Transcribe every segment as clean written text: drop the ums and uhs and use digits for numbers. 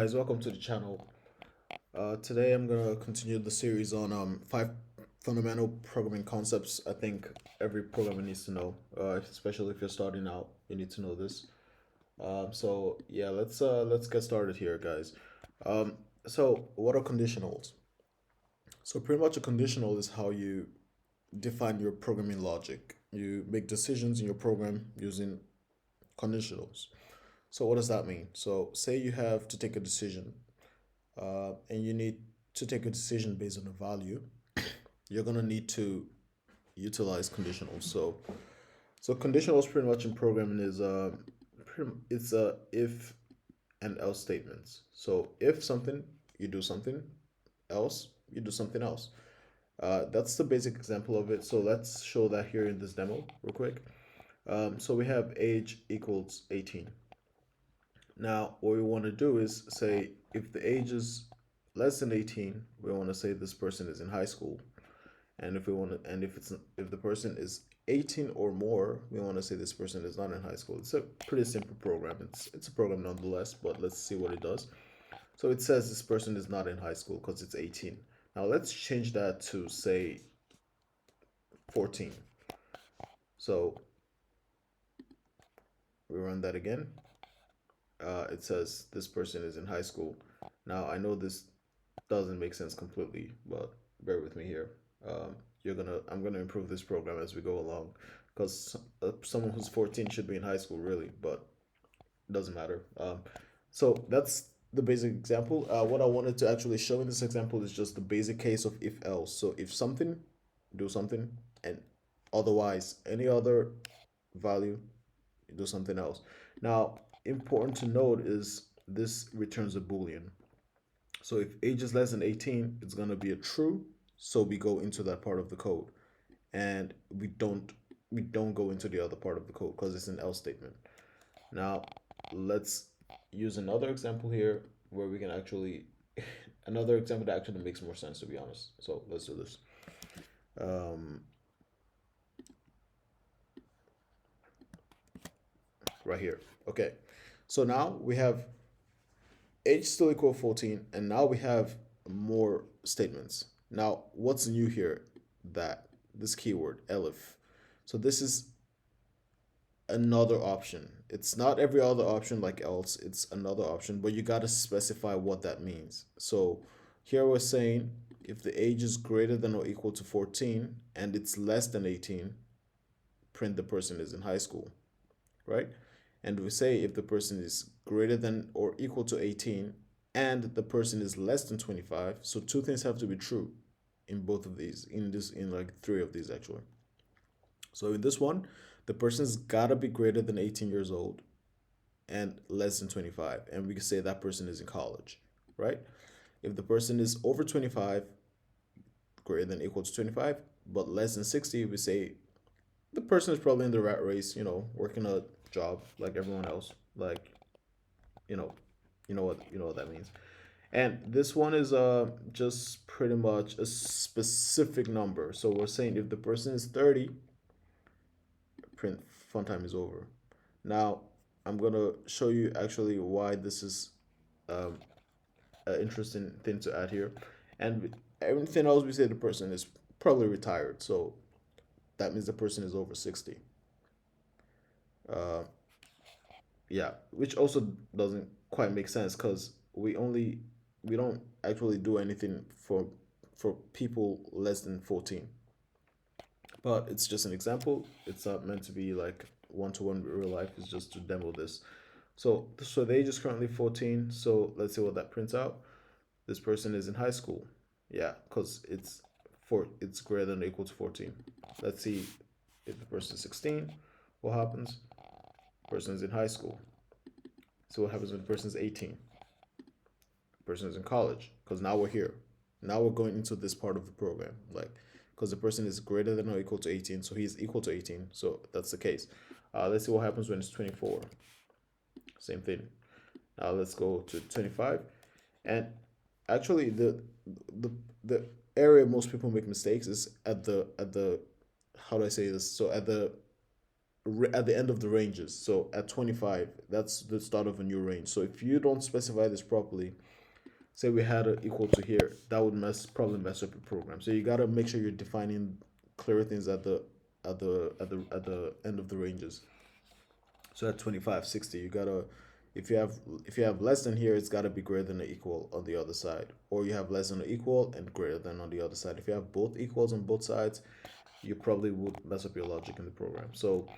Guys, welcome to the channel. Today I'm gonna continue the series on five fundamental programming concepts. I think every programmer needs to know, especially if you're starting out. You need to know this. So yeah, let's get started here, guys. Um, so what are conditionals? So pretty much a conditional is how you define your programming logic. You make decisions in your program using conditionals. So what does that mean? So say you have to take a decision and you need to take a decision based on a value, you're gonna need to utilize conditionals. So conditionals pretty much in programming is it's a if and else statements. So if something, you do something else, you do something else. That's the basic example of it. So let's show that here in this demo real quick. So we have age equals 18. Now, what we want to do is say if the age is less than 18, we want to say this person is in high school. And if we want to, and if the person is 18 or more, we want to say this person is not in high school. It's a pretty simple program. It's a program nonetheless, but let's see what it does. So it says this person is not in high school because it's 18. Now let's change that to say 14. So we run that again. It says this person is in high school. Now I know this doesn't make sense completely, but bear with me here. I'm gonna improve this program as we go along, because someone who's 14 should be in high school really, but it doesn't matter. So that's the basic example. What I wanted to actually show in this example is just the basic case of if else. So if something, do something, and otherwise any other value, do something else. Now, important to note is this returns a boolean. So if age is less than 18, it's going to be a true. So we go into that part of the code, and we don't go into the other part of the code because it's an else statement. Now, let's use another example here where we can actually another example that actually makes more sense, to be honest. So let's do this. Um, right here. Okay. So now we have age still equal 14, and now we have more statements. Now, what's new here? That this keyword, elif. So this is another option. It's not every other option like else, it's another option, but you got to specify what that means. So here we're saying if the age is greater than or equal to 14 and it's less than 18, print the person is in high school, right? And we say if the person is greater than or equal to 18 and the person is less than 25, so two things have to be true in both of these, in like three of these actually. So in this one, the person's gotta be greater than 18 years old and less than 25, and we can say that person is in college, right? If the person is over 25, greater than or equal to 25, but less than 60, we say the person is probably in the rat race, working a job like everyone else. Like, you know, you know what that means. And this one is just pretty much a specific number. So we're saying if the person is 30, print fun time is over. Now I'm gonna show you actually why this is um, an interesting thing to add here. And everything else we say the person is probably retired, so that means the person is over 60. Uh, yeah, which also doesn't quite make sense because we don't actually do anything for people less than 14. But it's just an example. It's not meant to be like one to one real life. It's just to demo this. So the age is currently 14. So let's see what that prints out. This person is in high school. Yeah, because it's greater than or equal to 14. Let's see if the person is 16. What happens? Person is in high school. So what happens when the person is 18? The person is in college. Because now we're here. Now we're going into this part of the program. Like, because the person is greater than or equal to 18. So he's equal to 18. So that's the case. Let's see what happens when it's 24. Same thing. Now let's go to 25. And actually the the area most people make mistakes is at the how do I say this? So at the at the end of the ranges. So at 25, that's the start of a new range. So if you don't specify this properly, say we had a equal to here, that would probably mess up your program. So you gotta make sure you're defining clear things at the end of the ranges. So at 25, 60, you gotta, if you have less than here, it's gotta be greater than or equal on the other side, or you have less than or equal and greater than on the other side. If you have both equals on both sides, you probably would mess up your logic in the program. So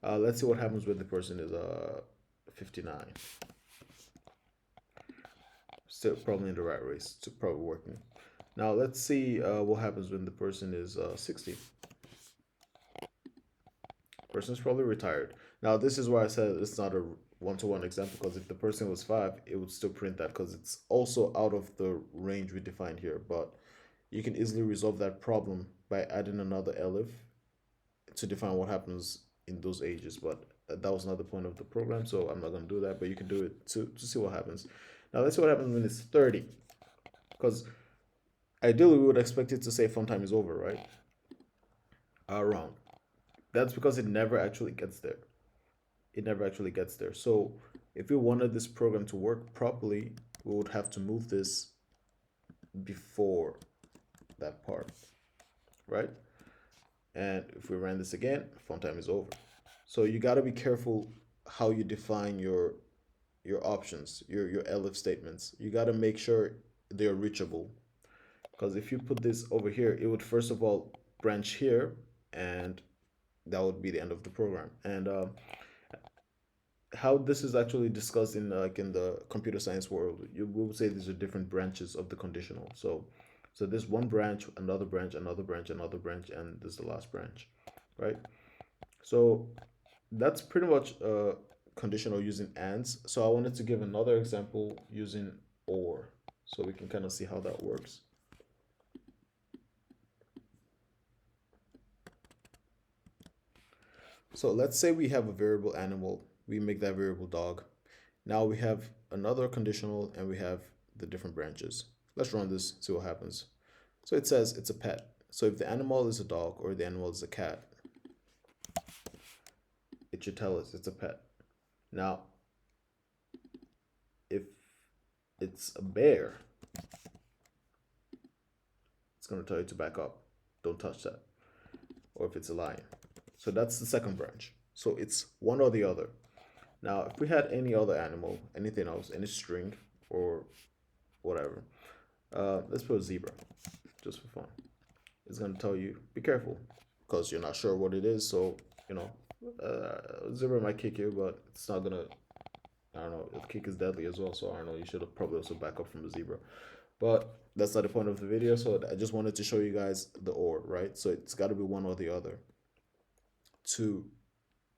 let's see what happens when the person is 59. Still probably in the right race. It's probably working. Now let's see what happens when the person is 60. Person's probably retired. Now this is why I said it's not a one-to-one example, because if the person was 5, it would still print that because it's also out of the range we defined here. But you can easily resolve that problem by adding another elif to define what happens in those ages. But that was not the point of the program, so I'm not going to do that. But you can do it to see what happens. Now let's see what happens when it's 30, because ideally we would expect it to say fun time is over, right? Wrong. That's because it never actually gets there. It never actually gets there. So if we wanted this program to work properly, we would have to move this before that part, right? And if we run this again, fun time is over. So you got to be careful how you define your options, your elif statements. You got to make sure they're reachable, because if you put this over here, it would first of all branch here, and that would be the end of the program. And how this is actually discussed in like in the computer science world, you will say these are different branches of the conditional. So there's one branch, another branch, another branch, another branch, and this is the last branch, right? So that's pretty much conditional using ands. So I wanted to give another example using or, so we can kind of see how that works. So let's say we have a variable animal, we make that variable dog. Now we have another conditional and we have the different branches. Let's run this, see what happens. So it says it's a pet. So if the animal is a dog or the animal is a cat, it should tell us it's a pet. Now, if it's a bear, it's going to tell you to back up. Don't touch that. Or if it's a lion. So that's the second branch. So it's one or the other. Now, if we had any other animal, anything else, any string or whatever, let's put a zebra just for fun. It's going to tell you, be careful, because you're not sure what it is. So, you know, zebra might kick you, but it's not going to, I don't know, if kick is deadly as well. So I don't know, you should have probably also back up from the zebra. But that's not the point of the video. So I just wanted to show you guys the or, right? So it's got to be one or the other to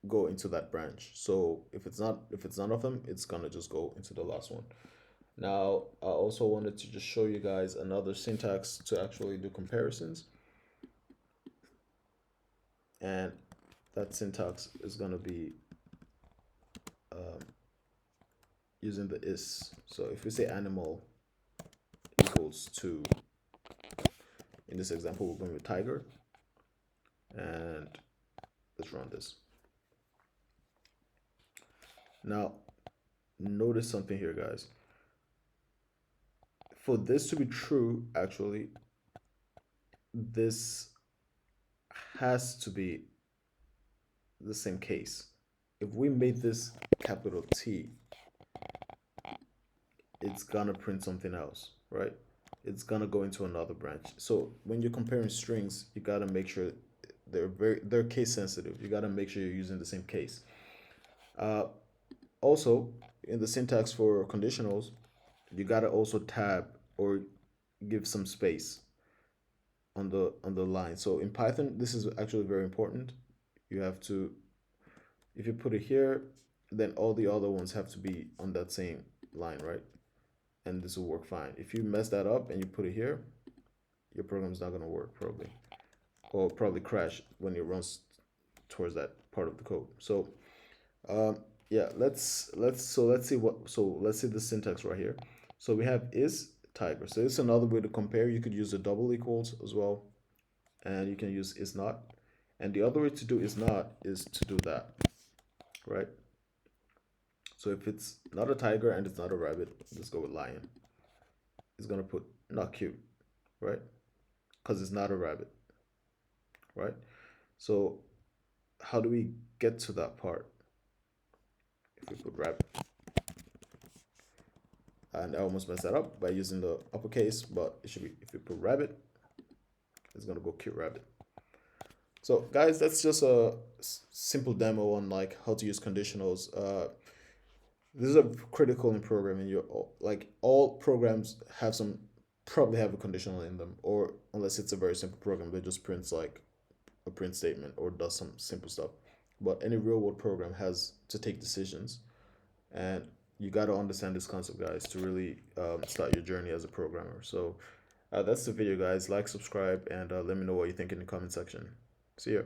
go into that branch. So if it's none of them, it's gonna just go into the last one. Now I also wanted to just show you guys another syntax to actually do comparisons, and that syntax is gonna be using the is. So if we say animal equals to, in this example we're going with tiger, and let's run this. Now, notice something here, guys. For this to be true, actually, this has to be the same case. If we made this capital T, it's gonna print something else, right? It's gonna go into another branch. So when you're comparing strings, you gotta make sure they're case sensitive. You gotta make sure you're using the same case. Also, in the syntax for conditionals, you gotta also tab or give some space on the line. So in Python, this is actually very important. You have to, if you put it here, then all the other ones have to be on that same line, right? And this will work fine. If you mess that up and you put it here, your program's not gonna work probably, or probably crash when it runs towards that part of the code. So yeah, let's see the syntax right here. So we have is tiger. So it's another way to compare. You could use a double equals as well, and you can use is not. And the other way to do is not is to do that, right? So if it's not a tiger and it's not a rabbit, let's go with lion. It's gonna put not cute, right? Because it's not a rabbit, right? So how do we get to that part? If we put rabbit, and I almost messed that up by using the uppercase, but it should be if we put rabbit, it's gonna go cute rabbit. So guys, that's just a simple demo on like how to use conditionals. This is a critical in programming. You like all programs have some probably have a conditional in them, or unless it's a very simple program that just prints like a print statement or does some simple stuff. But any real world program has to take decisions, and you got to understand this concept, guys, to really start your journey as a programmer. So that's the video, guys. Like, subscribe, and let me know what you think in the comment section. See ya.